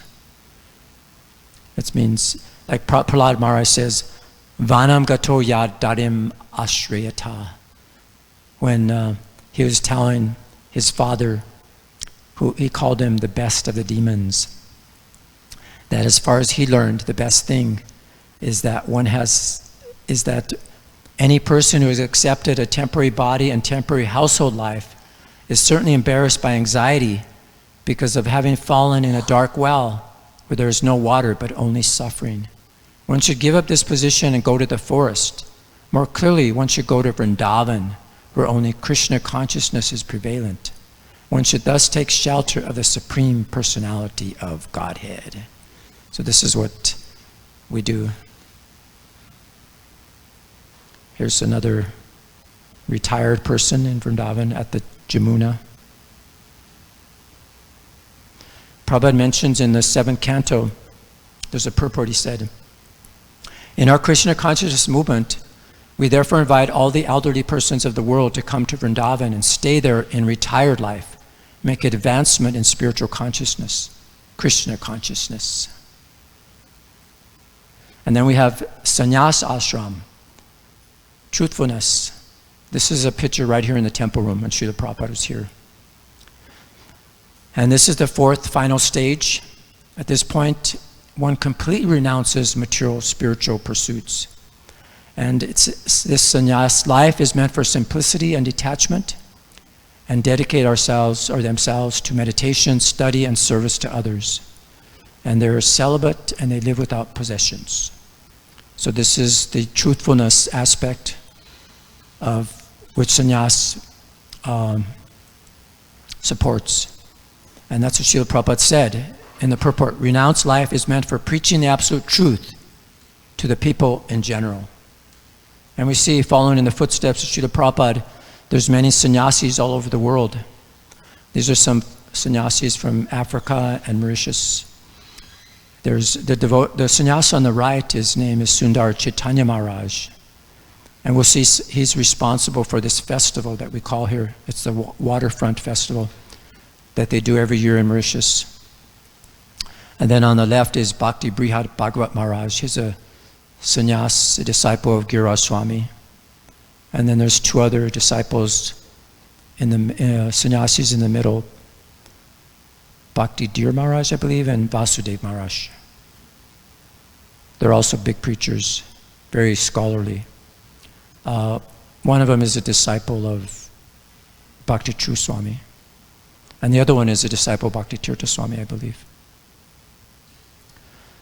That means, like Prahlad Maharaj says, Vanam gato yad darim ashrayata. When he was telling his father, who he called him the best of the demons, that as far as he learned, the best thing is that any person who has accepted a temporary body and temporary household life is certainly embarrassed by anxiety because of having fallen in a dark well where there is no water but only suffering. One should give up this position and go to the forest. More clearly, one should go to Vrindavan, where only Krishna consciousness is prevalent. One should thus take shelter of the Supreme Personality of Godhead. So this is what we do. Here's another retired person in Vrindavan at the Jamuna. Prabhupada mentions in the 7th canto, there's a purport, he said, in our Krishna consciousness movement, we therefore invite all the elderly persons of the world to come to Vrindavan and stay there in retired life, make an advancement in spiritual consciousness, Krishna consciousness. And then we have sannyas ashram, truthfulness. This is a picture right here in the temple room when Srila Prabhupada was here. And this is the 4th final stage. At this point, one completely renounces material spiritual pursuits. And this sannyas life is meant for simplicity and detachment, and dedicate ourselves or themselves to meditation, study, and service to others. And they're celibate and they live without possessions. So this is the truthfulness aspect of which sannyas supports. And that's what Srila Prabhupada said in the purport. Renounced life is meant for preaching the absolute truth to the people in general. And we see, following in the footsteps of Srila Prabhupada, there's many sannyasis all over the world. These are some sannyasis from Africa and Mauritius. There's the sannyasa on the right, his name is Sundar Chaitanya Maharaj. And we'll see he's responsible for this festival that we call here. It's the waterfront festival that they do every year in Mauritius. And then on the left is Bhakti Brihad Bhagavat Maharaj. He's a sannyas, a disciple of Giriraj Swami. And then there's two other disciples, in the sannyasis in the middle, Bhakti Dhir Maharaj, I believe, and Vasudev Maharaj. They're also big preachers, very scholarly. One of them is a disciple of Bhakti True Swami, and the other one is a disciple of Bhakti Tirtha Swami, I believe.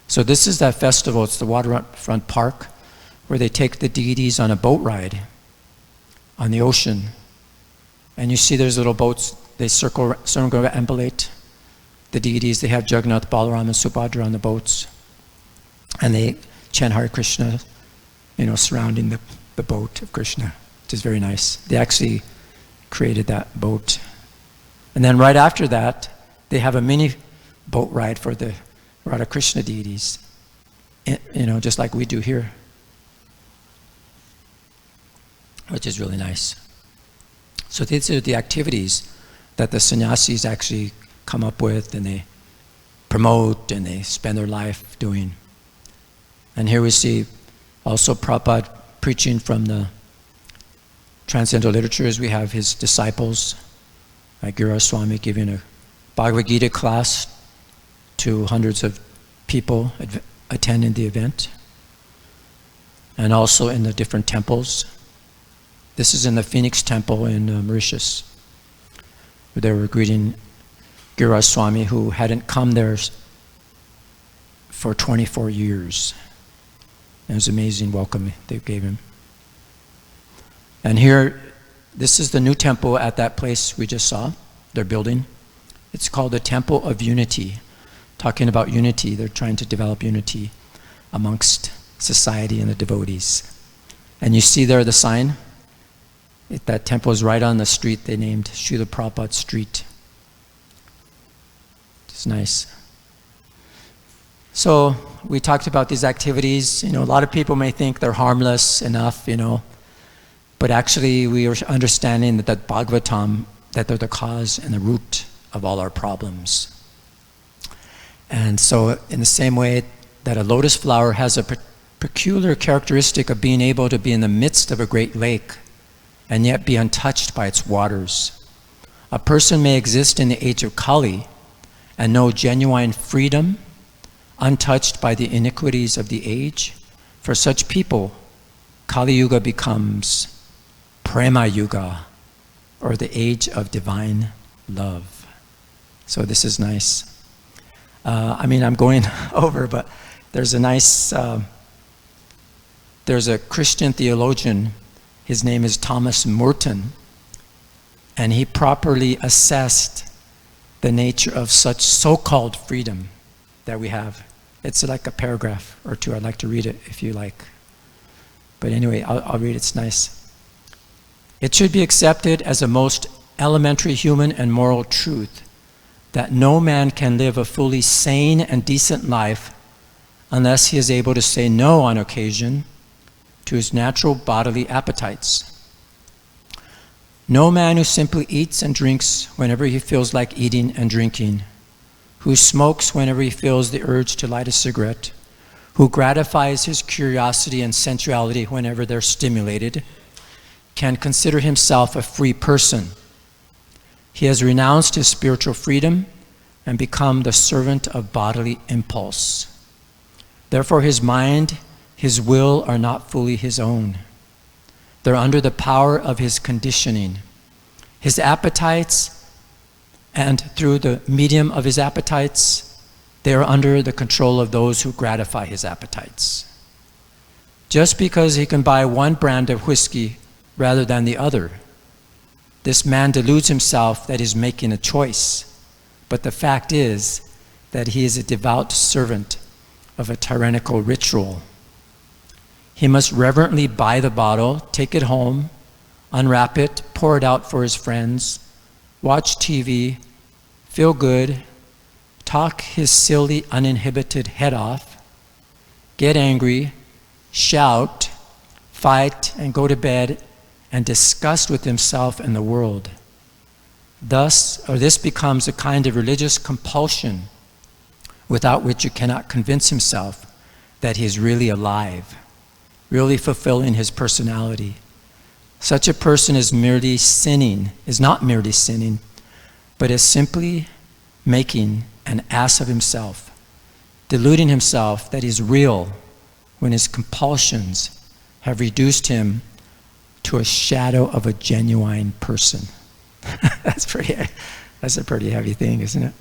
So this is that festival. It's the waterfront park where they take the deities on a boat ride on the ocean. And you see there's little boats, they circumambulate the deities. They have Jagannath, Balaram, and Subhadra on the boats. And they chant Hare Krishna, surrounding the boat of Krishna, which is very nice. They actually created that boat. And then right after that, they have a mini boat ride for the Radha Krishna deities, just like we do here, which is really nice. So these are the activities that the sannyasis actually come up with, and they promote, and they spend their life doing. And here we see also Prabhupada preaching from the transcendental literatures. We have his disciples, like Giriraj Swami, giving a Bhagavad Gita class to hundreds of people attending the event. And also in the different temples. This is in the Phoenix Temple in Mauritius, where they were greeting Giriraj Swami, who hadn't come there for 24 years. It was an amazing welcome they gave him. And here, this is the new temple at that place we just saw, they're building. It's called the Temple of Unity. Talking about unity, they're trying to develop unity amongst society and the devotees. And you see there the sign? That temple is right on the street they named Srila Prabhupada Street. It's nice. So we talked about these activities. A lot of people may think they're harmless enough, but actually we are understanding that Bhagavatam, that they're the cause and the root of all our problems. And so in the same way that a lotus flower has a peculiar characteristic of being able to be in the midst of a great lake and yet be untouched by its waters, a person may exist in the age of Kali and know genuine freedom, untouched by the iniquities of the age. For such people, Kali Yuga becomes Prema Yuga, or the age of divine love. So this is nice. I'm going over, but there's a nice, there's a Christian theologian, his name is Thomas Merton, and he properly assessed the nature of such so-called freedom that we have. It's like a paragraph or two. I'd like to read it if you like. But anyway, I'll read it. It's nice. It should be accepted as a most elementary human and moral truth that no man can live a fully sane and decent life unless he is able to say no on occasion to his natural bodily appetites. No man who simply eats and drinks whenever he feels like eating and drinking, who smokes whenever he feels the urge to light a cigarette, who gratifies his curiosity and sensuality whenever they're stimulated, can consider himself a free person. He has renounced his spiritual freedom and become the servant of bodily impulse. Therefore, his mind, his will are not fully his own. They're under the power of his conditioning. His appetites, and through the medium of his appetites, they are under the control of those who gratify his appetites. Just because he can buy one brand of whiskey rather than the other, this man deludes himself that he's making a choice. But the fact is that he is a devout servant of a tyrannical ritual. He must reverently buy the bottle, take it home, unwrap it, pour it out for his friends, watch TV, feel good, talk his silly, uninhibited head off, get angry, shout, fight, and go to bed, and disgust with himself and the world. This becomes a kind of religious compulsion, without which you cannot convince himself that he is really alive, really fulfilling his personality. Such a person is not merely sinning, but is simply making an ass of himself, deluding himself that he's real when his compulsions have reduced him to a shadow of a genuine person. That's a pretty heavy thing, isn't it?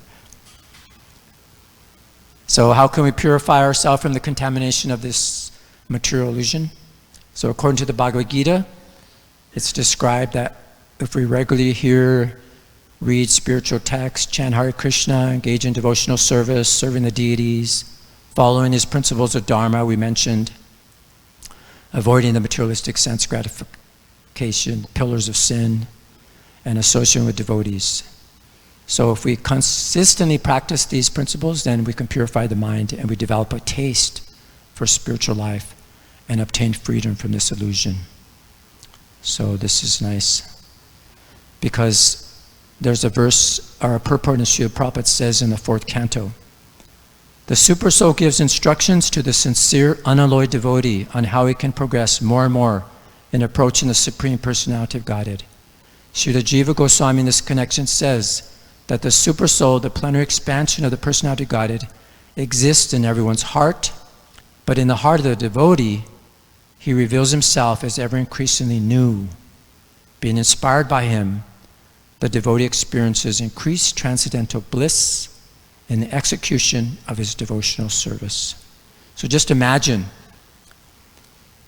So how can we purify ourselves from the contamination of this material illusion? So according to the Bhagavad Gita, it's described that if we regularly hear, read spiritual texts, chant Hare Krishna, engage in devotional service, serving the deities, following his principles of Dharma, we mentioned, avoiding the materialistic sense gratification, pillars of sin, and associating with devotees. So if we consistently practice these principles, then we can purify the mind and we develop a taste for spiritual life and obtain freedom from this illusion. So this is nice, because there's a verse, or a purport in Srila Prabhupada says in the 4th canto, the Super Soul gives instructions to the sincere, unalloyed devotee on how he can progress more and more in approaching the Supreme Personality of Godhead. Srila Jiva Goswami in this connection says that the Super Soul, the plenary expansion of the Personality of Godhead, exists in everyone's heart, but in the heart of the devotee, he reveals himself as ever increasingly new. Being inspired by him, the devotee experiences increased transcendental bliss in the execution of his devotional service. So just imagine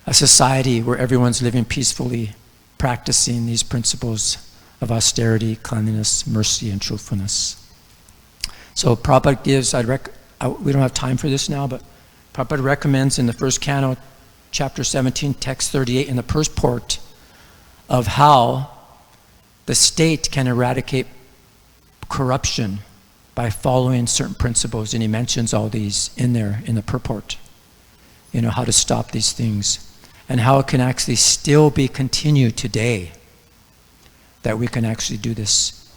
a society where everyone's living peacefully, practicing these principles of austerity, cleanliness, mercy, and truthfulness. So Prabhupada gives, we don't have time for this now, but Prabhupada recommends in the 1st canto, chapter 17, text 38, in the purport of how the state can eradicate corruption by following certain principles, and he mentions all these in there in the purport. You know, how to stop these things, and how it can actually still be continued today, that we can actually do this.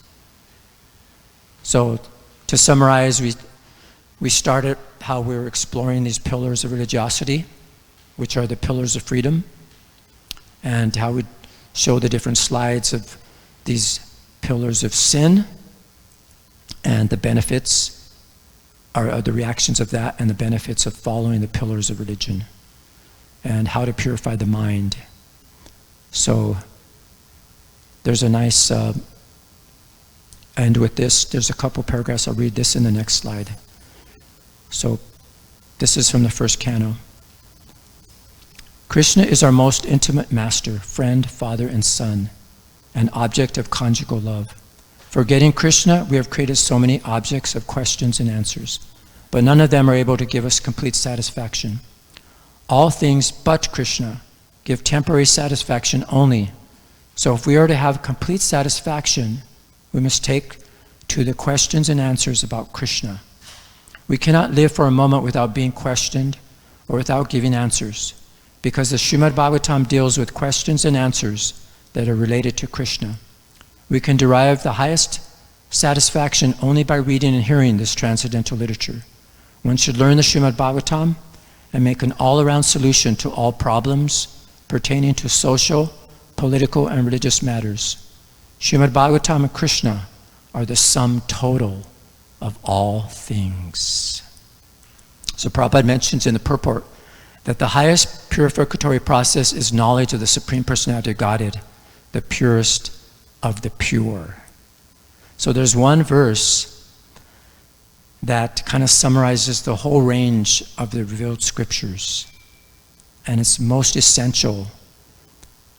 So to summarize, we started how we were exploring these pillars of religiosity, which are the pillars of freedom, and how we show the different slides of these pillars of sin and the benefits, or the reactions of that, and the benefits of following the pillars of religion, and how to purify the mind. So there's a nice end with this. There's a couple paragraphs. I'll read this in the next slide. So this is from the 1st canto. Krishna is our most intimate master, friend, father, and son, an object of conjugal love. Forgetting Krishna, we have created so many objects of questions and answers, but none of them are able to give us complete satisfaction. All things but Krishna give temporary satisfaction only. So if we are to have complete satisfaction, we must take to the questions and answers about Krishna. We cannot live for a moment without being questioned or without giving answers, because the Srimad Bhagavatam deals with questions and answers that are related to Krishna. We can derive the highest satisfaction only by reading and hearing this transcendental literature. One should learn the Srimad Bhagavatam and make an all-around solution to all problems pertaining to social, political, and religious matters. Srimad Bhagavatam and Krishna are the sum total of all things. So Prabhupada mentions in the purport that the highest purificatory process is knowledge of the Supreme Personality of Godhead, the purest of the pure. So there's one verse that kind of summarizes the whole range of the revealed scriptures, and it's most essential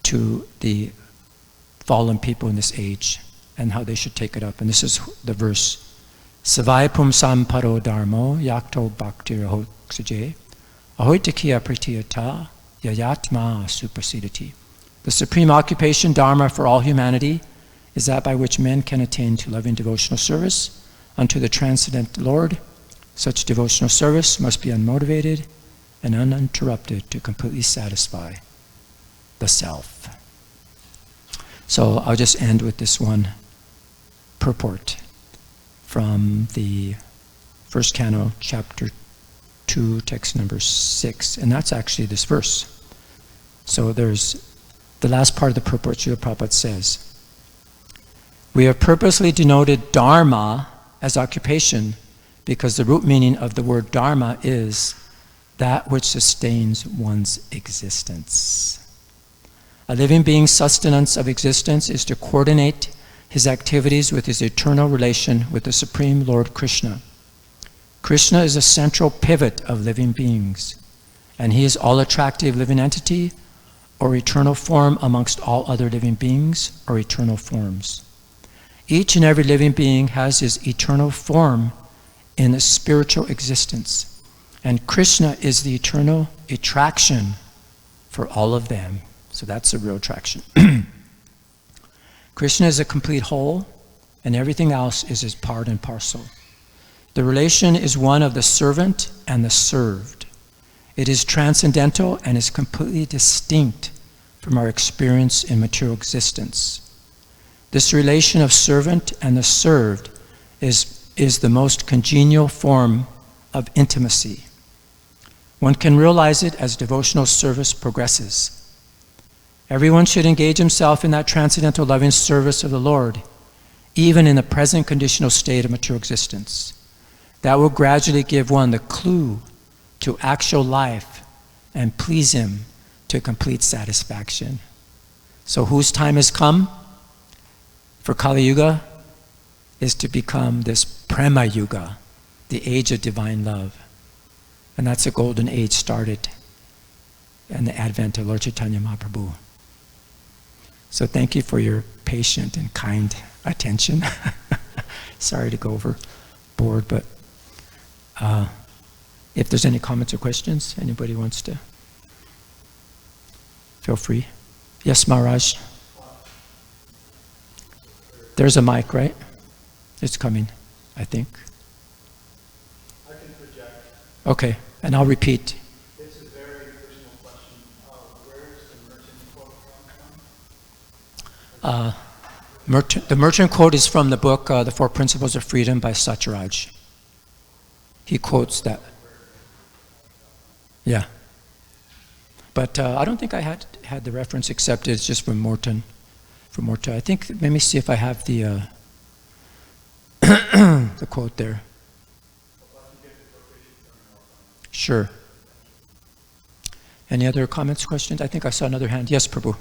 to the fallen people in this age and how they should take it up. And this is the verse: Savai pumsam paro dharmo yakto bhaktir hoksuje ahoitakiya pratiyata yayatma suprasidati. The supreme occupation, dharma, for all humanity is that by which men can attain to loving devotional service unto the transcendent Lord. Such devotional service must be unmotivated and uninterrupted to completely satisfy the self. So I'll just end with this one purport from the First Canto, chapter 2, text number 6. And that's actually this verse. So there's the last part of the purport. Srila Prabhupada says, we have purposely denoted dharma as occupation because the root meaning of the word dharma is that which sustains one's existence. A living being's sustenance of existence is to coordinate his activities with his eternal relation with the Supreme Lord Krishna. Krishna is a central pivot of living beings, and he is all-attractive living entity or eternal form amongst all other living beings or eternal forms. Each and every living being has his eternal form in the spiritual existence, and Krishna is the eternal attraction for all of them. So that's the real attraction. Krishna is a complete whole, and everything else is his part and parcel. The relation is one of the servant and the served. It is transcendental and is completely distinct from our experience in material existence. This relation of servant and the served is the most congenial form of intimacy. One can realize it as devotional service progresses. Everyone should engage himself in that transcendental loving service of the Lord, even in the present conditional state of material existence. That will gradually give one the clue to actual life and please him to complete satisfaction. So whose time has come for Kali Yuga is to become this Prema Yuga, the age of divine love. And that's a golden age started in the advent of Lord Chaitanya Mahaprabhu. So thank you for your patient and kind attention. Sorry to go overboard, but if there's any comments or questions, anybody wants to, feel free. Yes, Maharaj. There's a mic, right? It's coming, I think. I can project. Okay, and I'll repeat. It's a very personal question. Where is the merchant quote from? The merchant quote is from the book, The Four Principles of Freedom by Satyaraj. He quotes that. Yeah. But I don't think I had the reference accepted. It's just from Morton. From Morton. I think, let me see if I have the the quote there. Sure. Any other comments, questions? I think I saw another hand. Yes, Prabhu.